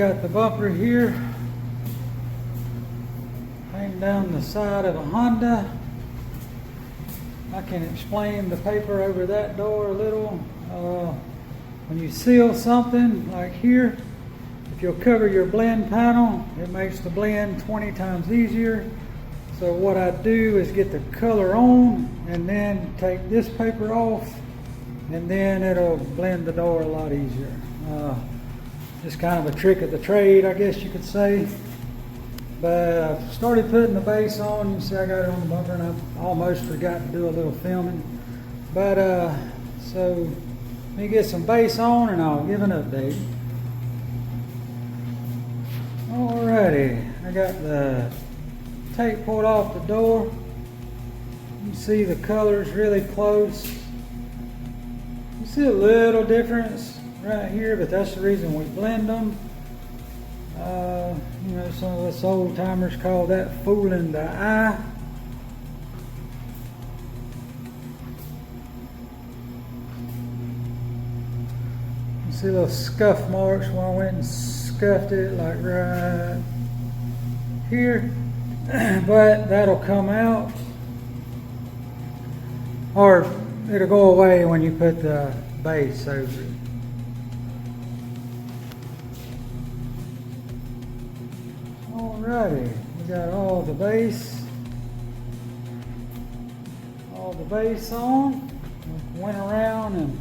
got the bumper here, hanging down the side of a Honda. I can explain the paper over that door a little. When you seal something like here, if you'll cover your blend panel, it makes the blend 20 times easier. So what I do is get the color on and then take this paper off, and then it'll blend the door a lot easier. Just kind of a trick of the trade, I guess you could say. But I've started putting the base on. You see I got it on the bumper, and I almost forgot to do a little filming. But so let me get some base on and I'll give an update. Alrighty, I got the tape pulled off the door. You can see the colors really close. You see a little difference right here, but that's the reason we blend them. You know, some of us old timers call that fooling the eye. You see little scuff marks where I went and scuffed it like right here. But that'll come out, or it'll go away when you put the base over it. Alrighty, we got all the base on. Went around and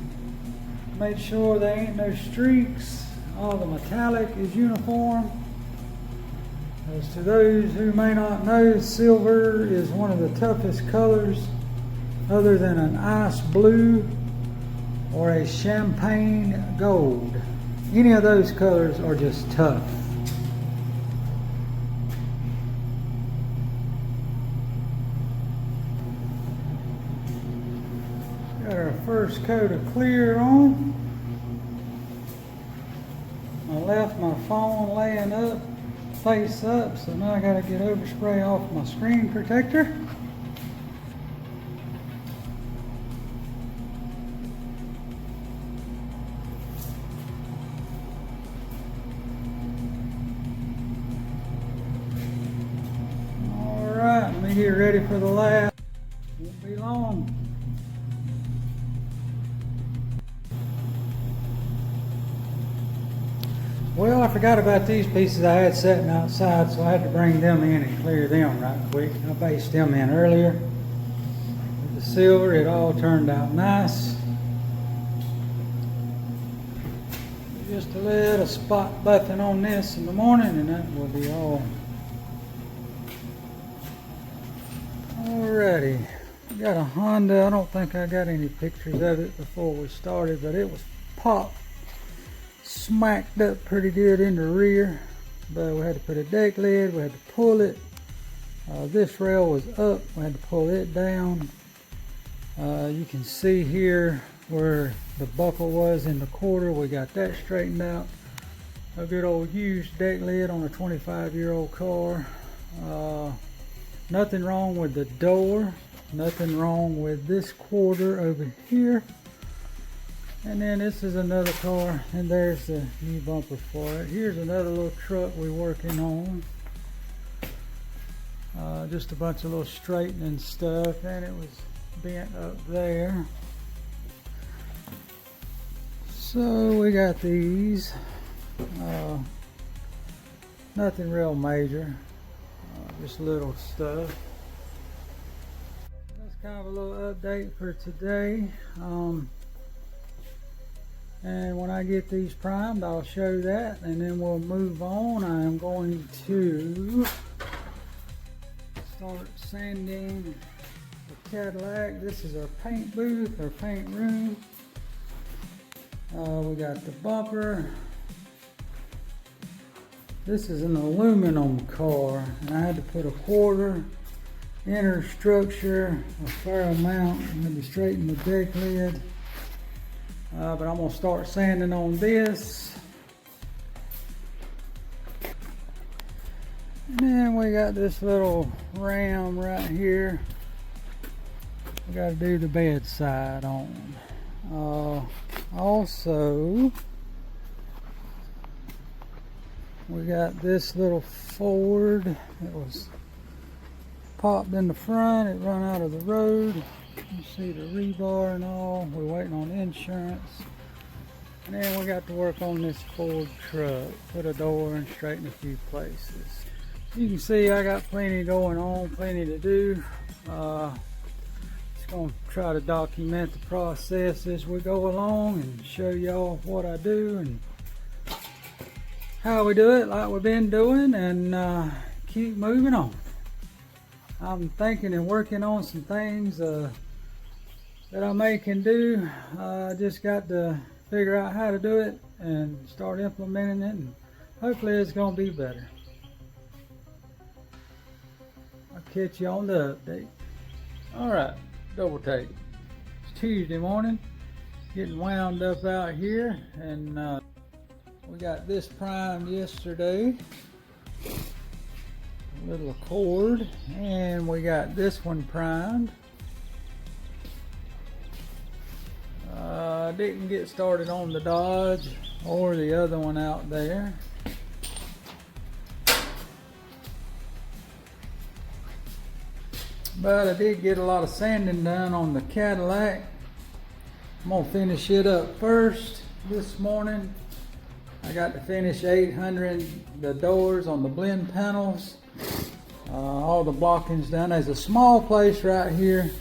made sure there ain't no streaks. All the metallic is uniform. As to those who may not know, silver is one of the toughest colors other than an ice blue or a champagne gold. Any of those colors are just tough. Got our first coat of clear on. I left my phone laying up, face up, so now I got to get overspray off my screen protector. Alright, let me get ready for the last. Won't be long. Well, I forgot about these pieces I had sitting outside, so I had to bring them in and clear them right quick. I based them in earlier. With the silver, it all turned out nice. Just a little spot buffing on this in the morning, and that will be all. Alrighty, we got a Honda. I don't think I got any pictures of it before we started, but it was popped. Smacked up pretty good in the rear, but we had to put a deck lid, we had to pull it. This rail was up, we had to pull it down. You can see here where the buckle was in the quarter, we got that straightened out. A good old used deck lid on a 25-year-old car. Nothing wrong with the door, nothing wrong with this quarter over here. And then this is another car, and there's the new bumper for it. Here's another little truck we're working on. Just a bunch of little straightening stuff, and it was bent up there. So we got these. Nothing real major, just little stuff. That's kind of a little update for today. And when I get these primed, I'll show that, and then we'll move on. I am going to start sanding the Cadillac. This is our paint booth, our paint room. We got the bumper. This is an aluminum car, and I had to put a quarter inner structure, a fair amount. I'm going to straighten the deck lid. But I'm going to start sanding on this. And then we got this little ram right here. We got to do the bed side on. Also, We got this little Ford that was popped in the front. It run out of the road. You see the rebar and all. We're waiting on insurance. And then we got to work on this Ford truck. Put a door and straighten a few places. You can see I got plenty going on, plenty to do. Just gonna try to document the process as we go along and show y'all what I do and how we do it like we've been doing, and keep moving on. I'm thinking and working on some things that I may can do. I just got to figure out how to do it and start implementing it, and hopefully it's gonna be better. I'll catch you on the update. Alright, double take. It's Tuesday morning, getting wound up out here, and we got this primed yesterday, a little Accord, and we got this one primed. Didn't get started on the Dodge or the other one out there. But I did get a lot of sanding done on the Cadillac. I'm gonna finish it up first this morning. I got to finish 800 the doors on the blend panels. All the blocking's done. There's a small place right here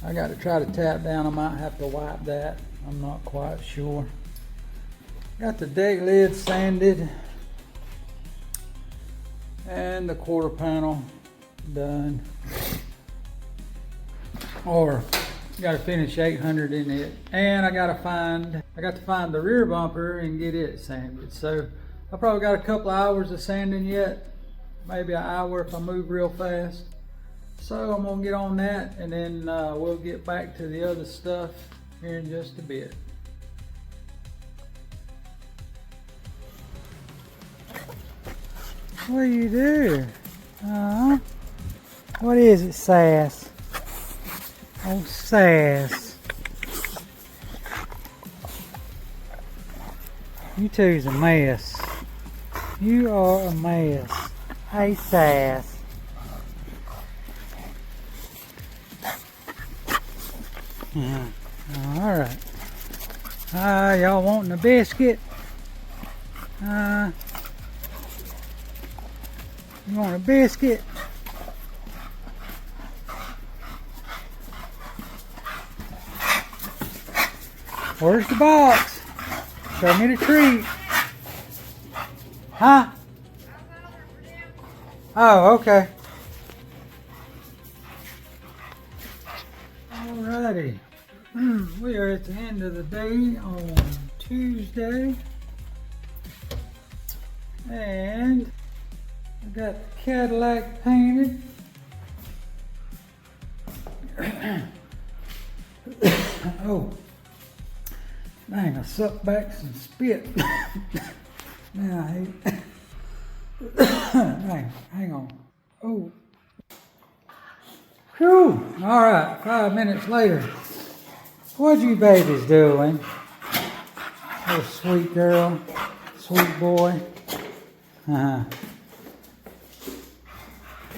I got to try to tap down. I might have to wipe that. I'm not quite sure. Got the deck lid sanded and the quarter panel done. Or got to finish 800 in it, and I got to find the rear bumper and get it sanded. So I probably got a couple of hours of sanding yet, maybe an hour if I move real fast. So I'm gonna get on that, and then we'll get back to the other stuff here in just a bit. What do you do? What is it, Sass? Oh, Sass. You two's a mess. You are a mess. Hey, Sass. Alright. Y'all wanting a biscuit? You want a biscuit? Where's the box? Show me the treat. Huh? Oh, okay. Alrighty. We are at the end of the day on Tuesday. And I got the Cadillac painted. Oh. Dang, I sucked back some spit. Man, I hate Dang, hang on. Oh. Whew. Alright, 5 minutes later. What you babies doing? Oh, sweet girl. Sweet boy.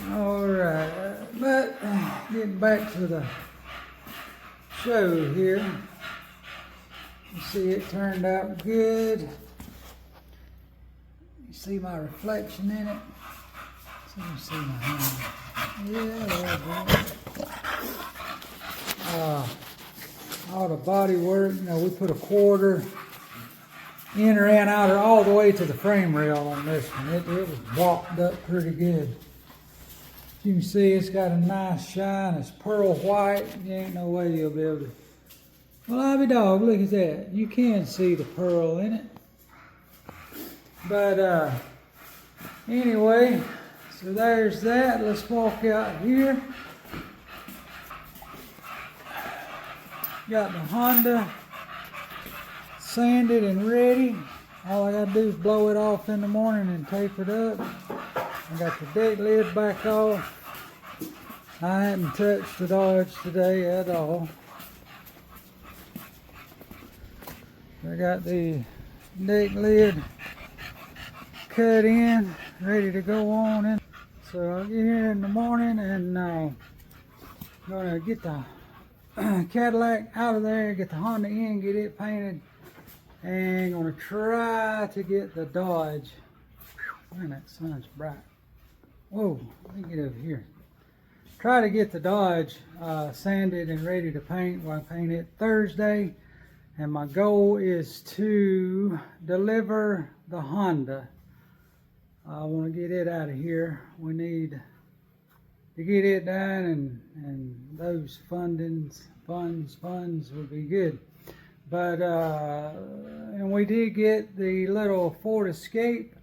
Alright, but getting back to the show here. You see it turned out good. You see my reflection in it. So you see my hand. Yeah, that's good. All the body work, we put a quarter inner and outer all the way to the frame rail on this one. It was walked up pretty good. You can see it's got a nice shine. It's pearl white. You ain't no way you'll be able to. Well, I'll be dog, look at that. You can see the pearl in it. But anyway, so there's that. Let's walk out here. Got the Honda sanded and ready. All I gotta do is blow it off in the morning and tape it up. I got the deck lid back off. I hadn't touched the Dodge today at all. I got the deck lid cut in, ready to go on in. So I'll get here in the morning and gonna get the Cadillac out of there, get the Honda in, get it painted, and gonna try to get the Dodge. Man, that sun's bright. Whoa, let me get over here. Try to get the Dodge sanded and ready to paint. Well, I paint it Thursday, and my goal is to deliver the Honda. I want to get it out of here. We need to get it done, and those funds would be good. But and we did get the little Ford Escape.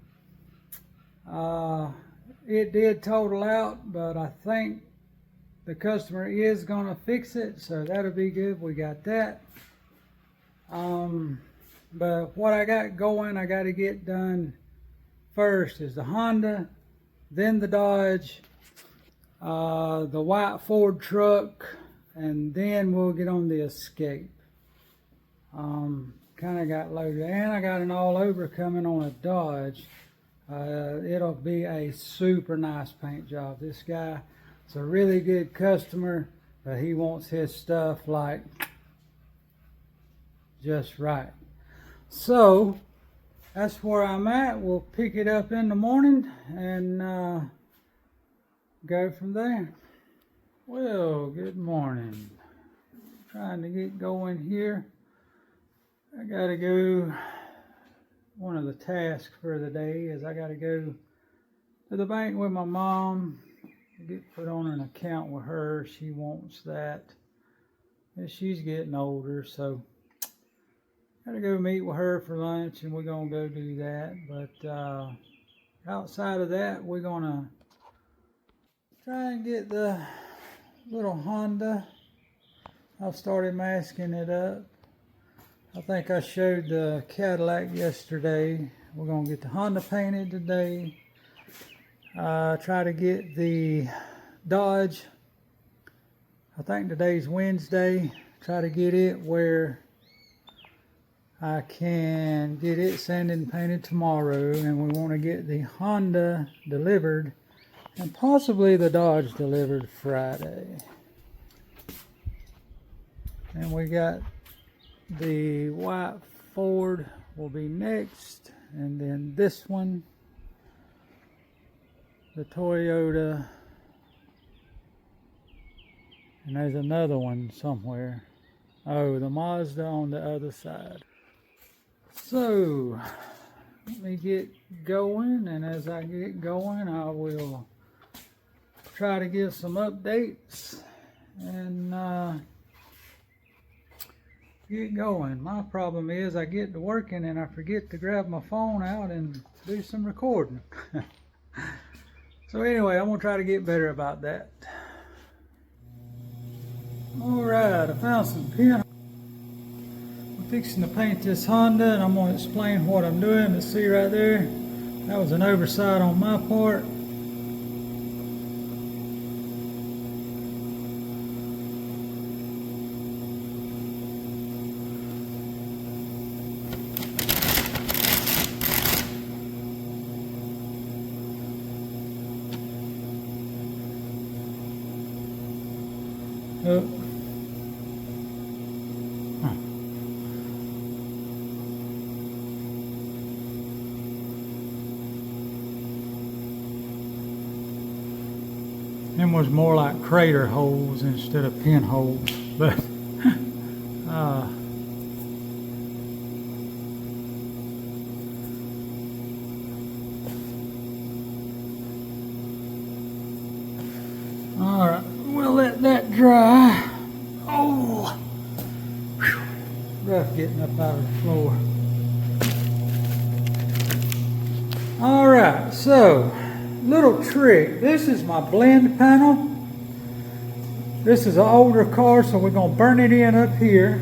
It did total out, but I think the customer is gonna fix it, so that'll be good. We got that. But what I got going, I got to get done first is the Honda, then the Dodge, the white Ford truck, and then we'll get on the Escape. Kind of got loaded, and I got an all over coming on a Dodge. It'll be a super nice paint job. This guy is a really good customer, but he wants his stuff like just right. So that's where I'm at. We'll pick it up in the morning and go from there. Well, good morning. Trying to get going here. I gotta go. One of the tasks for the day is I gotta go to the bank with my mom, get put on an account with her. She wants that. And she's getting older, so gotta go meet with her for lunch, and we're gonna go do that. But outside of that, we're gonna try and get the little Honda. I've started masking it up. I think I showed the Cadillac yesterday. We're gonna get the Honda painted today. Try to get the Dodge. I think today's Wednesday. Try to get it where I can get it sanded and painted tomorrow, and we want to get the Honda delivered and possibly the Dodge delivered Friday. And we got the white Ford will be next, and then this one, the Toyota, and there's another one somewhere. Oh, the Mazda on the other side. So let me get going, and as I get going, I will try to give some updates and get going. My problem is I get to working and I forget to grab my phone out and do some recording. So anyway, I'm gonna try to get better about that. All right, I found some pin. I'm fixing to paint this Honda, and I'm gonna explain what I'm doing. Let's see right there. That was an oversight on my part. Them was more like crater holes instead of pinholes, but all right, we'll let that dry. Oh, whew, rough getting up out of the floor. All right, so little trick. This is my blend panel. This is an older car, so we're going to burn it in up here.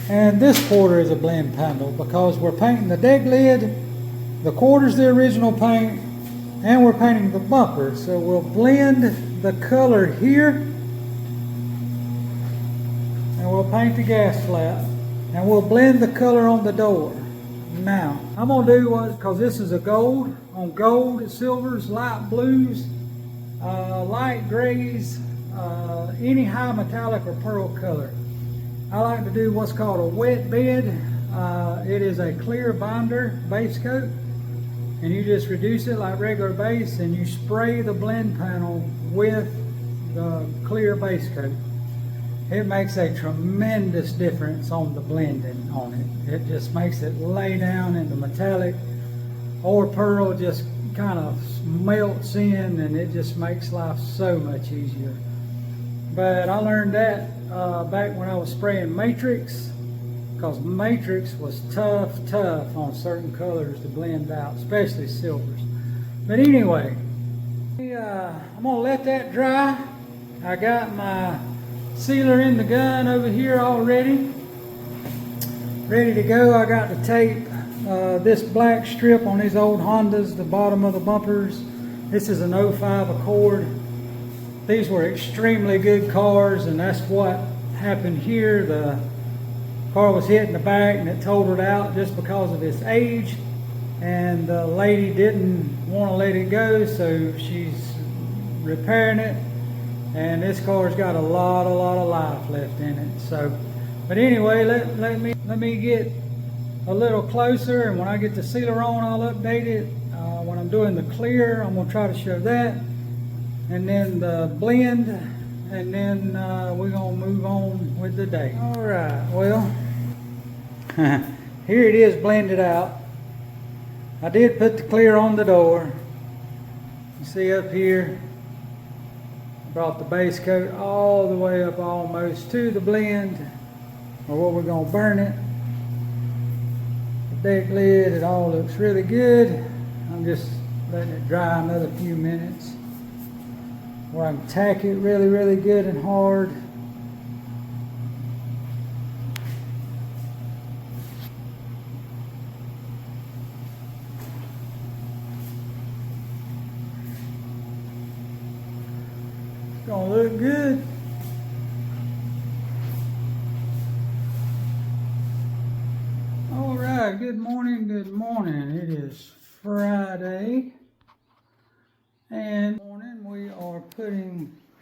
And this quarter is a blend panel because we're painting the deck lid, the quarter's the original paint, and we're painting the bumper. So we'll blend the color here, and we'll paint the gas flap, and we'll blend the color on the door. Now, I'm gonna do what, cause this is a gold, on gold, silvers, light blues, light grays, any high metallic or pearl color. I like to do what's called a wet bed. It is a clear binder base coat, and you just reduce it like regular base, and you spray the blend panel with the clear base coat. It makes a tremendous difference on the blending on it. It just makes it lay down, and the metallic or pearl just kind of melts in, and it just makes life so much easier. But I learned that back when I was spraying Matrix, because Matrix was tough on certain colors to blend out, especially silvers. But anyway, I'm gonna let that dry. I got my sealer in the gun over here already, ready to go. I got the tape, this black strip on these old Hondas, the bottom of the bumpers. This is an 05 Accord. These were extremely good cars, and that's what happened here. The car was hit in the back and it totaled out just because of its age, and the lady didn't want to let it go, so she's repairing it. And this car's got a lot of life left in it. So, but anyway, let me get a little closer, and when I get the sealer on, I'll update it. When I'm doing the clear, I'm gonna try to show that, and then the blend, and then we're gonna move on with the day. All right, well, here it is blended out. I did put the clear on the door. You see up here, brought the base coat all the way up almost to the blend, or where we're gonna burn it. The deck lid, it all looks really good. I'm just letting it dry another few minutes where I can tack it really good and hard. Gonna look good. All right, good morning. It is Friday, and we are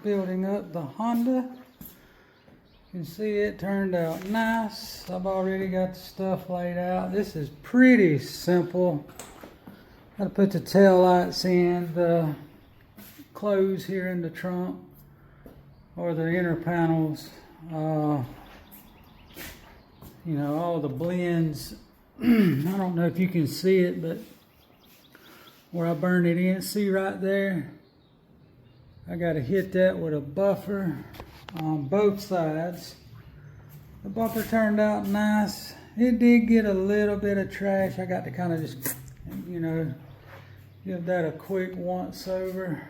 building up the Honda. You can see it turned out nice. I've already got the stuff laid out. This is pretty simple. Got to put the tail lights in, the clothes here in the trunk, or the inner panels, you know, all the blends. I don't know if you can see it, but where I burned it in, see right there, I got to hit that with a buffer on both sides. The bumper turned out nice. It did get a little bit of trash. I got to kind of just, you know, give that a quick once over.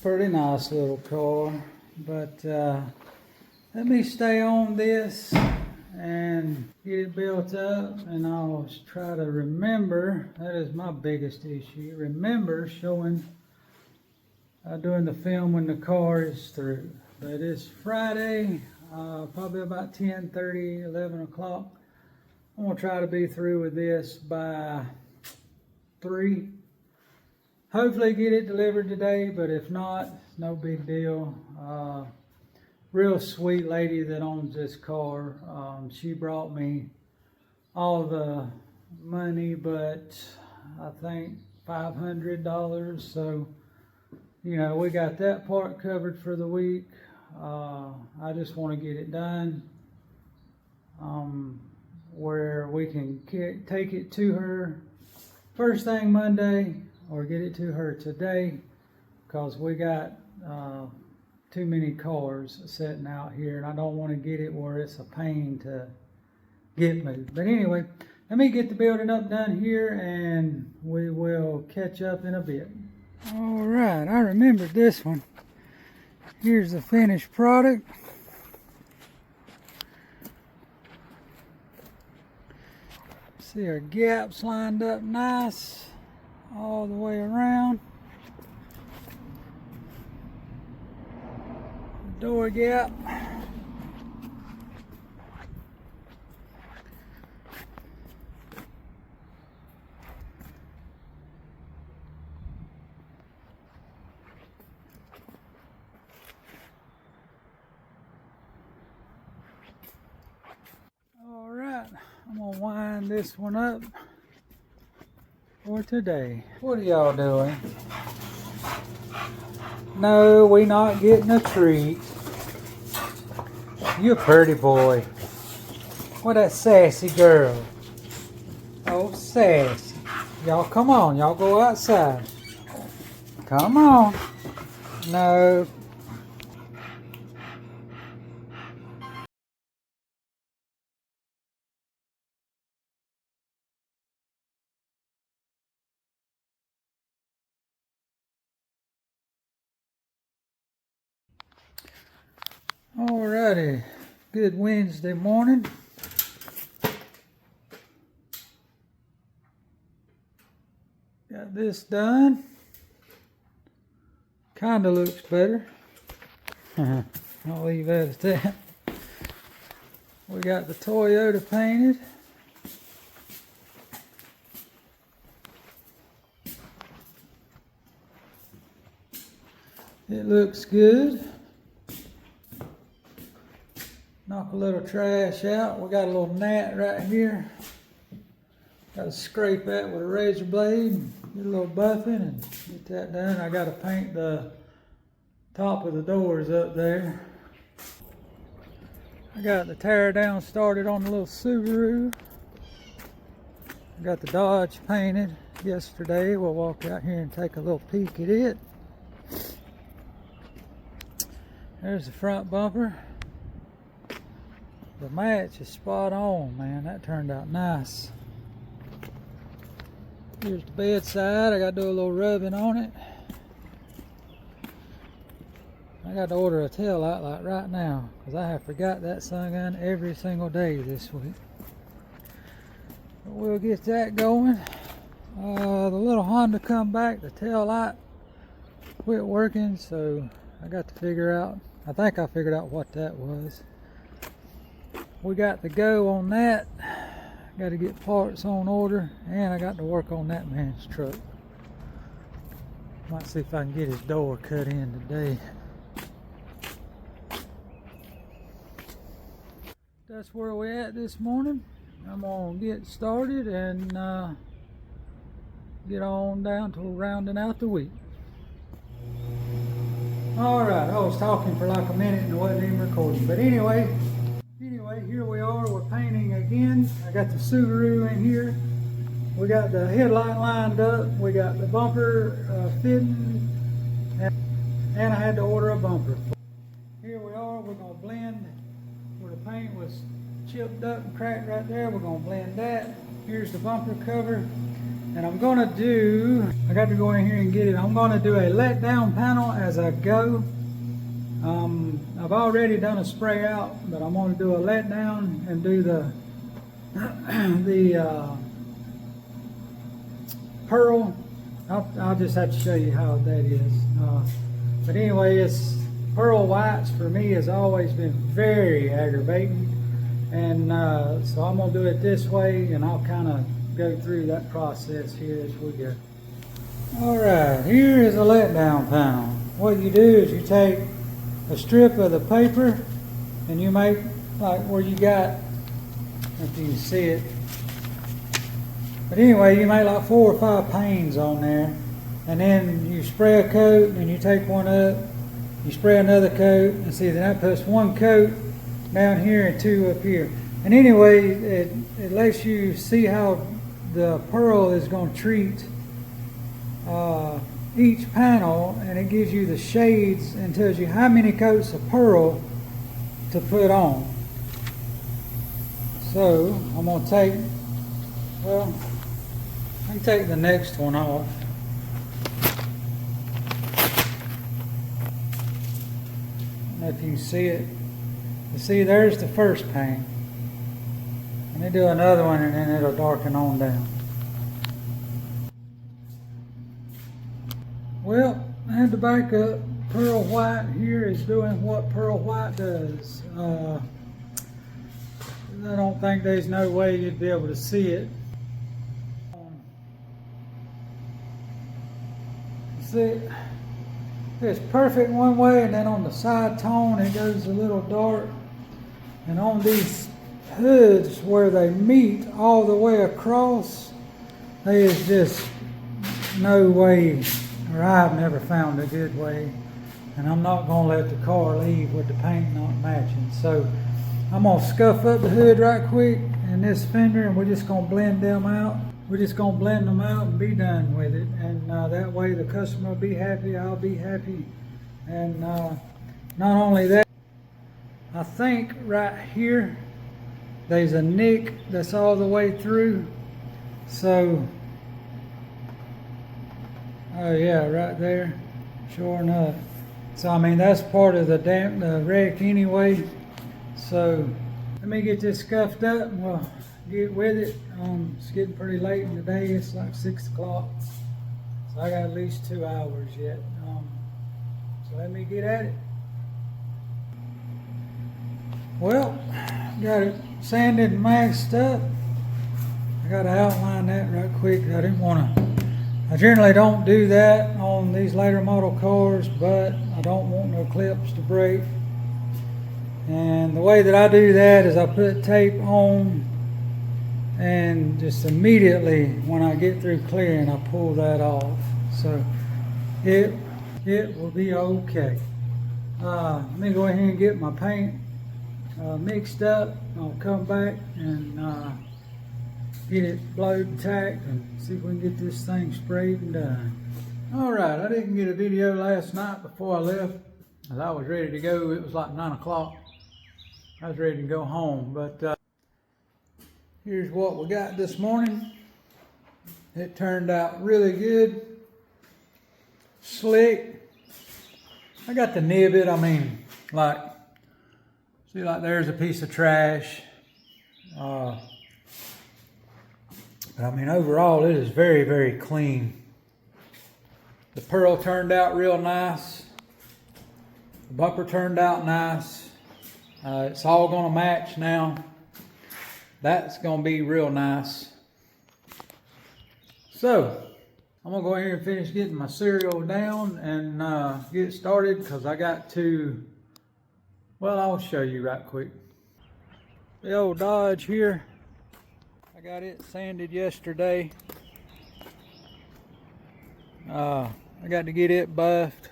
Pretty nice little car, but let me stay on this and get it built up, and I'll try to remember. That is my biggest issue. Remember showing doing the film when the car is through. But it's Friday, probably about 10:30, 11 o'clock. I'm gonna try to be through with this by 3. Hopefully get it delivered today, but if not, no big deal. Real sweet lady that owns this car. She brought me all the money, but I think $500. So, you know, we got that part covered for the week. I just want to get it done where we can take it to her first thing Monday, or get it to her today, because we got too many cars sitting out here, and I don't want to get it where it's a pain to get moved. But anyway, let me get the building up done here, and we will catch up in a bit. All right, I remembered this one. Here's the finished product. See our gaps lined up nice all the way around. The door gap. I'm gonna wind this one up for today. What are y'all doing? No, we not getting a treat. You a pretty boy. What that sassy girl? Oh, sassy. Y'all come on, y'all go outside. Come on. No. Alrighty, good Wednesday morning. Got this done. Kinda looks better. I'll leave that at that. We got the Toyota painted. It looks good. Knock a little trash out. We got a little gnat right here. Got to scrape that with a razor blade and get a little buffing and get that done. I got to paint the top of the doors up there. I got the tear down started on the little Subaru. I got the Dodge painted yesterday. We'll walk out here and take a little peek at it. There's the front bumper. The match is spot on, man. That turned out nice. Here's the bedside. I got to do a little rubbing on it. I got to order a tail light like right now because I have forgot that sun gun every single day this week. But we'll get that going. The little Honda come back. The tail light quit working, so I got to figure out. I think I figured out what that was. We got to go on that. Got to get parts on order, and I got to work on that man's truck. Might see if I can get his door cut in today. That's where we're at this morning. I'm gonna get started and get on down to rounding out the week. All right, I was talking for like a minute and it wasn't even recording, but anyway, here we are. We're painting again. I got the Subaru in here. We got the headlight lined up. We got the bumper fitting, and I had to order a bumper. Here we are. We're gonna blend where the paint was chipped up and cracked right there. We're gonna blend that. Here's the bumper cover, and I'm gonna do. I got to go in here and get it. I'm gonna do a let down panel as I go. I've already done a spray out, but I'm going to do a let down and do the pearl. I'll just have to show you how that is. But anyway, it's pearl whites for me has always been very aggravating, and so I'm going to do it this way, and I'll kind of go through that process here as we go. All right, here is a let down panel. What you do is you take a strip of the paper and you make like where you got, if you can see it, but anyway, you make like 4 or 5 panes on there, and then you spray a coat and you take one up, you spray another coat, and see that puts 1 coat down here and 2 up here. And anyway, it lets you see how the pearl is going to treat each panel, and it gives you the shades and tells you how many coats of pearl to put on. So I'm going to take, well, I can take the next one off. If you can see it, you see there's the first pane. Let me do another one and then it'll darken on down. Well, I had to back up. Pearl white here is doing what pearl white does. I don't think there's no way you'd be able to see it. See, it's perfect one way, and then on the side tone it goes a little dark. And on these hoods where they meet all the way across, there is just no way, or I've never found a good way, and I'm not going to let the car leave with the paint not matching. So I'm going to scuff up the hood right quick and this fender, and we're just going to blend them out. We're just going to blend them out and be done with it, and that way the customer will be happy, I'll be happy. And not only that, I think right here there's a nick that's all the way through. So, oh yeah, right there, sure enough. So I mean, that's part of the wreck anyway. So let me get this scuffed up and we'll get with it. It's getting pretty late in the day. It's like 6 o'clock. So I got at least 2 hours yet. So let me get at it. Well, got it sanded and maxed up. I got to outline that right quick. I generally don't do that on these later model cars, but I don't want no clips to break. And the way that I do that is I put tape on, and just immediately when I get through clearing, I pull that off. So it will be okay. Let me go ahead and get my paint mixed up. I'll come back and get it blowed and tacked and see if we can get this thing sprayed and done. Alright, I didn't get a video last night before I left, as I was ready to go. It was like 9 o'clock. I was ready to go home, but here's what we got this morning. It turned out really good, slick. I got to nib it. I mean, like, see, like there's a piece of trash. But I mean, overall, it is very, very clean. The pearl turned out real nice. The bumper turned out nice. It's all going to match now. That's going to be real nice. So, I'm going to go ahead and finish getting my serial down and get started, because I got to, well, I'll show you right quick. The old Dodge here. I got it sanded yesterday. I got to get it buffed.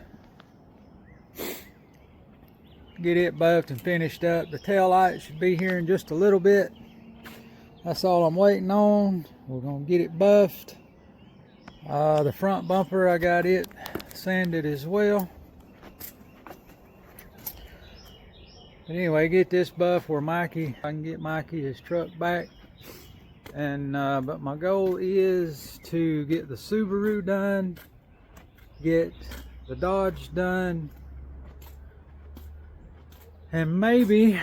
Get it buffed and finished up. The tail light should be here in just a little bit. That's all I'm waiting on. We're gonna get it buffed. The front bumper, I got it sanded as well. But anyway, get this buff where I can get Mikey his truck back. And but my goal is to get the Subaru done, get the Dodge done, and maybe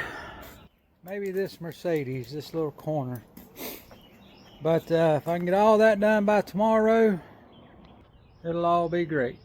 this Mercedes, this little corner. But if I can get all that done by tomorrow, it'll all be great.